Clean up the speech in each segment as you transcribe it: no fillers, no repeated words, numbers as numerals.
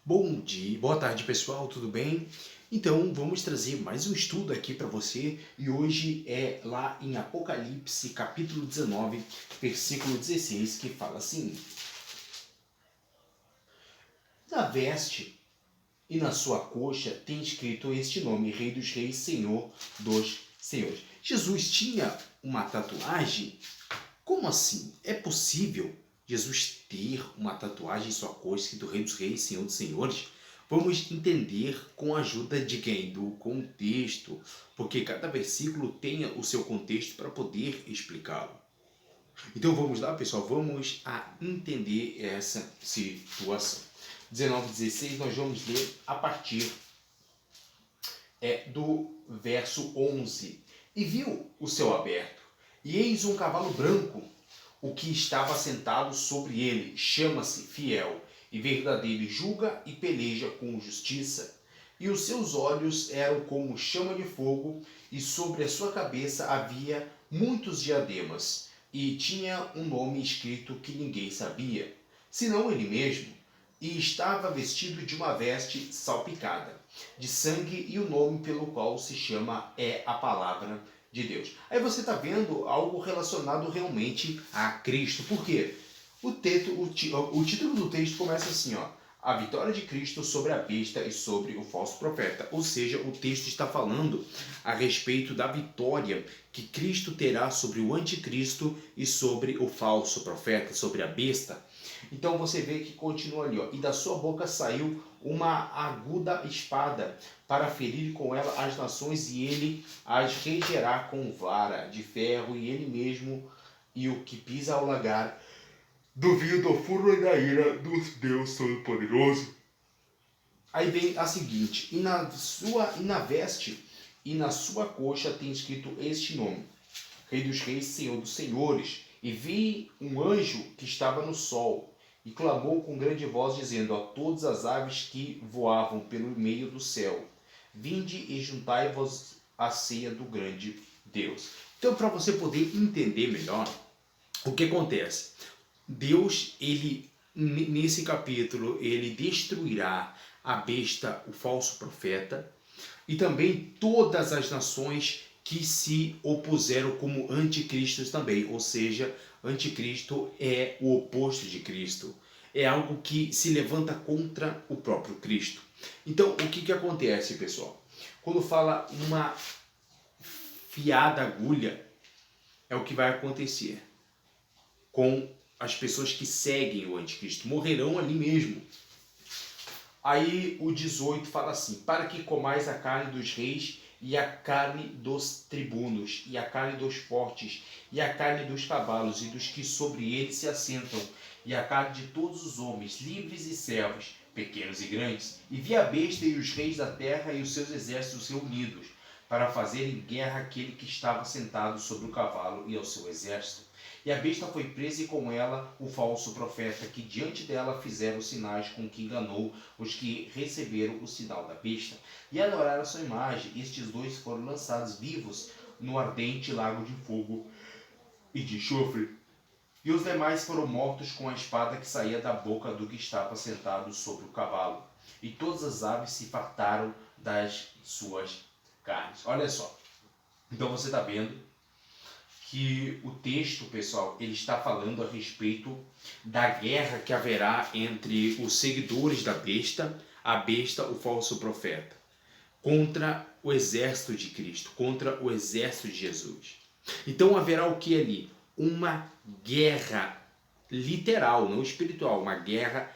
Bom dia, boa tarde pessoal, tudo bem? Então vamos trazer mais um estudo aqui para você e hoje é lá em Apocalipse capítulo 19, versículo 16, que fala assim: Na veste e na sua coxa tem escrito este nome: Rei dos Reis, Senhor dos Senhores. Jesus tinha uma tatuagem? Como assim? É possível Jesus ter uma tatuagem em sua coxa escrito Rei dos Reis, Senhor dos Senhores? Vamos entender com a ajuda de quem? Do contexto, porque cada versículo tem o seu contexto para poder explicá-lo. Então vamos lá, pessoal, vamos a entender essa situação. 19 e 16 nós vamos ler a partir do verso 11. E viu o céu aberto, e eis um cavalo branco, o que estava sentado sobre ele chama-se Fiel e Verdadeiro, e julga e peleja com justiça. E os seus olhos eram como chama de fogo, e sobre a sua cabeça havia muitos diademas, e tinha um nome escrito que ninguém sabia, senão ele mesmo. E estava vestido de uma veste salpicada de sangue, e o nome pelo qual se chama é a palavra de Deus. Aí você está vendo algo relacionado realmente a Cristo. Por quê? O título do texto começa assim, ó: a vitória de Cristo sobre a besta e sobre o falso profeta. Ou seja, o texto está falando a respeito da vitória que Cristo terá sobre o anticristo e sobre o falso profeta, sobre a besta. Então você vê que continua ali, ó: e da sua boca saiu uma aguda espada para ferir com ela as nações, e ele as regerá com vara de ferro, e ele mesmo e o que pisa ao lagar duvido ao furor e da ira do Deus Todo-Poderoso. Aí vem a seguinte: e na veste e na sua coxa tem escrito este nome: Rei dos Reis, Senhor dos Senhores. E vi um anjo que estava no sol, e clamou com grande voz, dizendo a todas as aves que voavam pelo meio do céu: Vinde e juntai-vos à ceia do grande Deus. Então, para você poder entender melhor o que acontece, Deus, ele nesse capítulo, ele destruirá a besta, o falso profeta, e também todas as nações que se opuseram como anticristos também. Ou seja, anticristo é o oposto de Cristo. É algo que se levanta contra o próprio Cristo. Então, o que acontece, pessoal? Quando fala uma fiada agulha, é o que vai acontecer com as pessoas que seguem o anticristo. Morrerão ali mesmo. Aí o 18 fala assim: para que comais a carne dos reis, e a carne dos tribunos, e a carne dos fortes, e a carne dos cavalos, e dos que sobre eles se assentam, e a carne de todos os homens, livres e servos, pequenos e grandes. E vi a besta e os reis da terra e os seus exércitos reunidos, para fazerem guerra àquele que estava sentado sobre o cavalo e ao seu exército. E a besta foi presa, e com ela o falso profeta, que diante dela fizeram sinais com que enganou os que receberam o sinal da besta e adoraram a sua imagem. Estes dois foram lançados vivos no ardente lago de fogo e de enxofre. E os demais foram mortos com a espada que saía da boca do que estava sentado sobre o cavalo. E todas as aves se fartaram das suas carnes. Olha só. Então você está vendo que o texto, pessoal, ele está falando a respeito da guerra que haverá entre os seguidores da besta, a besta, o falso profeta, contra o exército de Cristo, contra o exército de Jesus. Então haverá o que ali? Uma guerra literal, não espiritual, uma guerra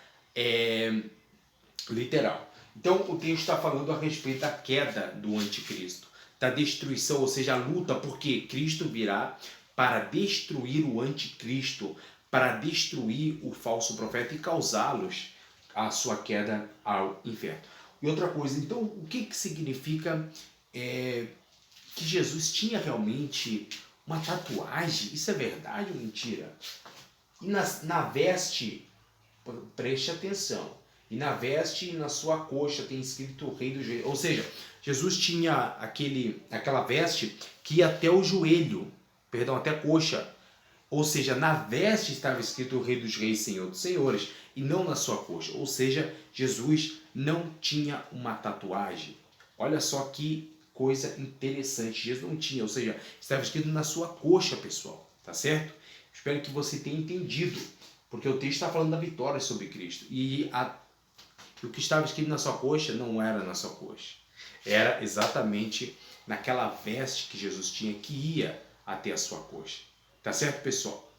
literal. Então o texto está falando a respeito da queda do anticristo, da destruição, ou seja, a luta, porque Cristo virá para destruir o anticristo, para destruir o falso profeta e causá-los a sua queda ao inferno. E outra coisa, então, o que significa que Jesus tinha realmente uma tatuagem? Isso é verdade ou mentira? E na veste, preste atenção, e na veste e na sua coxa tem escrito Rei do Reis. Ou seja, Jesus tinha aquela veste que ia até o joelho, perdão, até a coxa. Ou seja, na veste estava escrito o Rei dos Reis, Senhor dos Senhores, e não na sua coxa. Ou seja, Jesus não tinha uma tatuagem. Olha só que coisa interessante. Jesus não tinha, ou seja, estava escrito na sua coxa, pessoal. Tá certo? Espero que você tenha entendido, porque o texto está falando da vitória sobre Cristo. E o que estava escrito na sua coxa não era na sua coxa. Era exatamente naquela veste que Jesus tinha, que ia até a sua coxa. Tá certo, pessoal?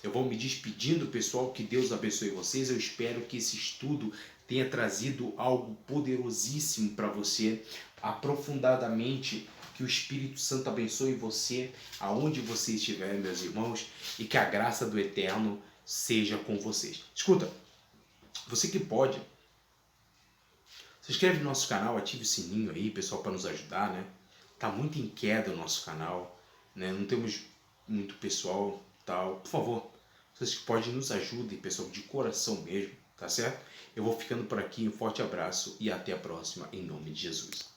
Eu vou me despedindo, pessoal. Que Deus abençoe vocês. Eu espero que esse estudo tenha trazido algo poderosíssimo para você, aprofundadamente. Que o Espírito Santo abençoe você, aonde você estiver, meus irmãos, e que a graça do Eterno seja com vocês. Escuta, você que pode, se inscreve no nosso canal, ative o sininho aí, pessoal, para nos ajudar, né? Tá muito em queda o nosso canal, né? Não temos muito pessoal, tal. Por favor, vocês que podem nos ajudem, pessoal, de coração mesmo, tá certo? Eu vou ficando por aqui, um forte abraço e até a próxima, em nome de Jesus.